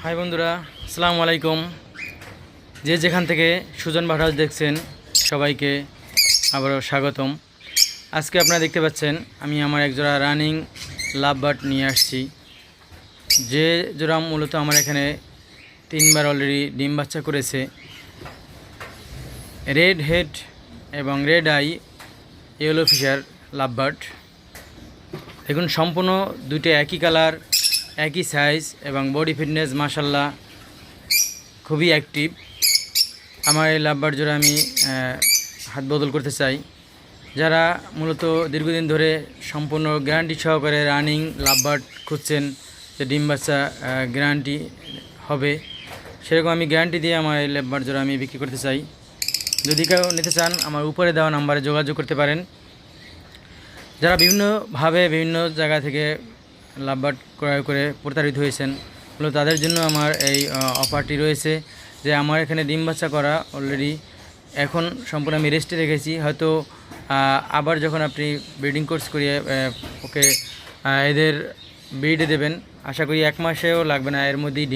High বন্ধুরা, আসসালামু আলাইকুম। যে যেখান থেকে সুজন বার্ড দেখছেন সবাইকে আবারও স্বাগতম। আজকে আপনারা দেখতে পাচ্ছেন আমি আমার একজোড়া রানিং লাভ বার্ড নিয়ে আসছি। যে জোড়া মূলত আমার এখানে 3বার অলরেডি ডিম বাচ্চা করেছে। রেড হেড এবং red eye yellow Fischer love bird. দেখুন সম্পূর্ণ দুটো একই কালার, একই সাইজ এবং বডি ফিটনেস মাশাল্লাহ খুবই অ্যাক্টিভ। আমার এই লাভবার্ড জোড়া আমি হাত বদল করতে চাই। যারা মূলত দীর্ঘদিন ধরে সম্পূর্ণ গ্যারান্টি সহকারে রানিং লাভবার্ড খুঁজছেন, যে ডিম বাচ্চা গ্যারান্টি হবে, সেরকম আমি গ্যারান্টি দিয়ে আমার এই লাভবার্ড জোড়া আমি বিক্রি করতে চাই। যদি কেউ নিতে চান আমার উপরে দেওয়া নাম্বারে যোগাযোগ করতে পারেন। যারা বিভিন্নভাবে বিভিন্ন জায়গা থেকে লাভবার্ড ক্রয় করে প্রতারিত হয়েছেন, মূলত তাদের জন্য আমার এই অফারটি রয়েছে যে আমার এখানে ডিম বাচ্চা করা অলরেডি এখন সম্পূর্ণ আমি রেস্টে রেখেছি। হয়তো আবার যখন আপনি ব্রিডিং কোর্স করিয়ে ওকে এদের ব্রিডে দেবেন, আশা করি 1 মাসেও লাগবে না, এর মধ্যেই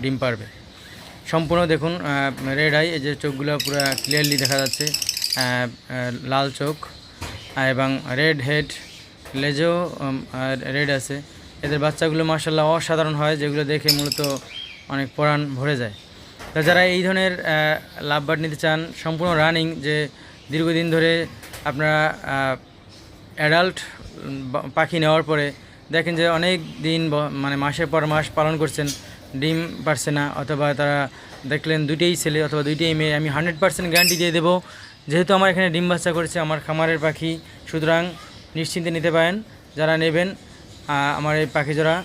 ডিম পারবে। সম্পূর্ণ দেখুন রেড আই, এই যে চোখগুলো পুরো ক্লিয়ারলি দেখা যাচ্ছে, লাল চোখ এবং রেড হেড, লেজেও রেড আছে। এদের বাচ্চাগুলো মাশাআল্লাহ অসাধারণ হয়, যেগুলো দেখে মূলত অনেক পরাণ ভরে যায়। তা যারা এই ধরনের লাভবার্ড নিতে চান সম্পূর্ণ রানিং, যে দীর্ঘদিন ধরে আপনারা অ্যাডাল্ট পাখি নেওয়ার পরে দেখেন যে অনেক দিন মানে মাসের পর মাস পালন করছেন, ডিম পারছে না, অথবা তারা দেখলেন দুইটাই ছেলে অথবা দুইটাই মেয়ে, আমি 100% গ্যারান্টি দিয়ে দেবো। যেহেতু আমার এখানে ডিম বাচ্চা করেছে আমার খামারের পাখি, সুতরাং নিশ্চিন্তে নিতে পারেন। যারা নেবেন আমার এই পাখি জোড়া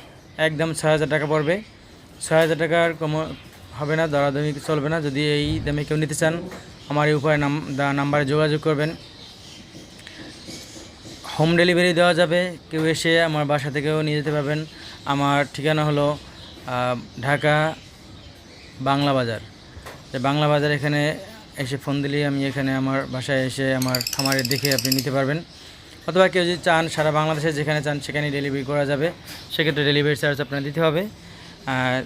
একদম 6000 টাকা পড়বে। 6000 টাকার কম হবে না, দরাদরি চলবে না। যদি এই দামে কেউ নিতে চান আমার এই উপায় নাম্বারে যোগাযোগ করবেন। হোম ডেলিভারি দেওয়া যাবে, কেউ এসে আমার বাসা থেকেও নিয়ে যেতে পারবেন। আমার ঠিকানা হলো ঢাকা বাংলা বাজার। বাংলা বাজার এখানে এসে ফোন দিলেই আমি এখানে আমার বাসায় এসে আমার খামারে দেখে আপনি নিতে পারবেন। অথবা কেউ যদি চান সারা বাংলাদেশে যেখানে চান সেখানেই ডেলিভারি করা যাবে, সেক্ষেত্রে ডেলিভারি চার্জ আপনার দিতে হবে। আর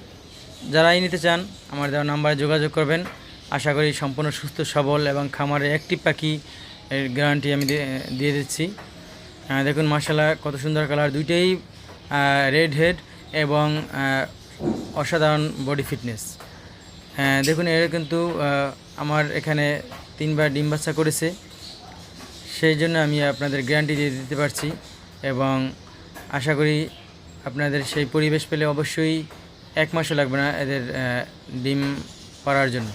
যারাই নিতে চান আমার দেওয়া নাম্বারে যোগাযোগ করবেন। আশা করি সম্পূর্ণ সুস্থ সবল এবং খামারে অ্যাক্টিভ পাখি এর গ্যারান্টি আমি দিয়ে দিচ্ছি। দেখুন মাশাআল্লাহ কত সুন্দর কালার, দুইটাই রেড হেড এবং অসাধারণ বডি ফিটনেস। দেখুন এর কিন্তু আমার এখানে 3বার ডিম বাচ্চা করেছে, সেই জন্য আমি আপনাদের গ্যারান্টি দিয়ে দিতে পারছি এবং আশা করি আপনাদের সেই পরিবেশ পেলে অবশ্যই 1 মাসও লাগবে না এদের ডিম পাড়ার জন্য।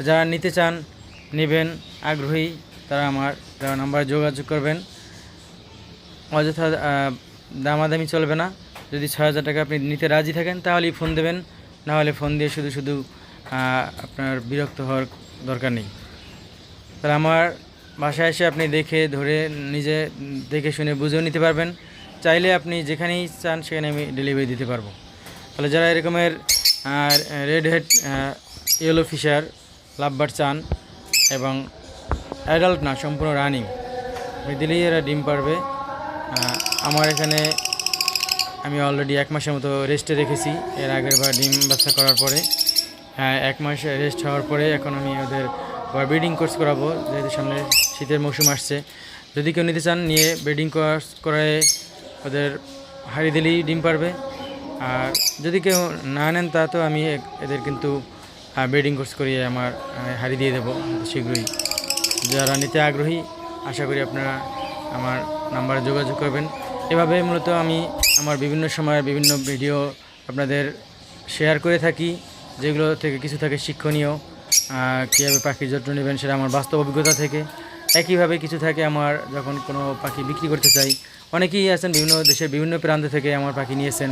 যারা নিতে চান নেবেন আগ্রহী, তারা আমার দেওয়া নাম্বারে যোগাযোগ করবেন। অযথা দামাদামি চলবে না। যদি 6000 টাকা আপনি নিতে রাজি থাকেন তাহলেই ফোন দেবেন, না হলে ফোন দিয়ে শুধু আপনার বিরক্ত হওয়ার দরকার নেই। তাহলে আমার বাসায় এসে আপনি দেখে ধরে নিজে দেখে শুনে বুঝেও নিতে পারবেন। চাইলে আপনি যেখানেই চান সেখানে আমি ডেলিভারি দিতে পারবো। তাহলে যারা এরকমের red head yellow Fischer lovebird চান এবং অ্যাডাল্ট না সম্পূর্ণ রানিং, আপনি দিলেই এরা ডিম পারবে। আমার এখানে আমি অলরেডি 1 মাসের মতো রেস্টে রেখেছি। এর আগের বার ডিম বাচ্চা করার পরে 1 মাস রেস্ট হওয়ার পরে এখন আমি ওদের ব্রিডিং কোর্স করাবো, যেহেতু সামনে শীতের মৌসুম আসছে। যদি কেউ নিতে চান নিয়ে ব্রিডিং কোর্স করায় ওদের হাড়ি দিলেই ডিম পারবে। আর যদি কেউ না নেন তা তো আমি এদের কিন্তু ব্রিডিং কোর্স করিয়ে আমার হাড়ি দিয়ে দেবো শীঘ্রই। যারা নিতে আগ্রহী আশা করি আপনারা আমার নাম্বারে যোগাযোগ করবেন। এভাবে মূলত আমি আমার বিভিন্ন সময়ের বিভিন্ন ভিডিও আপনাদের শেয়ার করে থাকি, যেগুলো থেকে কিছু থাকে শিক্ষণীয়, কীভাবে পাখির যত্ন নেবেন সেটা আমার বাস্তব অভিজ্ঞতা থেকে। একইভাবে কিছু থাকে আমার যখন কোনো পাখি বিক্রি করতে চাই, অনেকেই আছেন বিভিন্ন দেশের বিভিন্ন প্রান্ত থেকে আমার পাখি নিয়েছেন,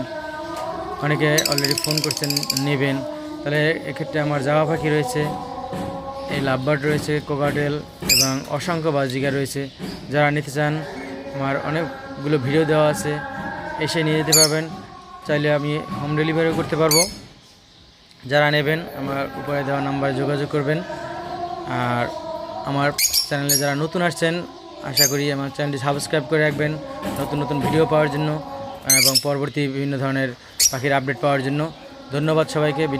অনেকে অলরেডি ফোন করছেন নেবেন। তাহলে এক্ষেত্রে আমার জাওয়া পাখি রয়েছে, এই লাভবার্ড রয়েছে, কোকাটেল এবং অসংখ্য বাজিগার রয়েছে। যারা নিতে চান আমার অনেকগুলো ভিডিও দেওয়া আছে, এসে নিয়ে যেতে পারবেন। চাইলে আমি হোম ডেলিভারিও করতে পারবো। যারা নেবেন আমার উপরে দেওয়া নাম্বারে যোগাযোগ করবেন। আর আমার চ্যানেলে যারা নতুন আসছেন আশা করি আমার চ্যানেলটি সাবস্ক্রাইব করে রাখবেন নতুন নতুন ভিডিও পাওয়ার জন্য এবং পরবর্তী বিভিন্ন ধরনের পাখির আপডেট পাওয়ার জন্য। ধন্যবাদ সবাইকে ভিডিও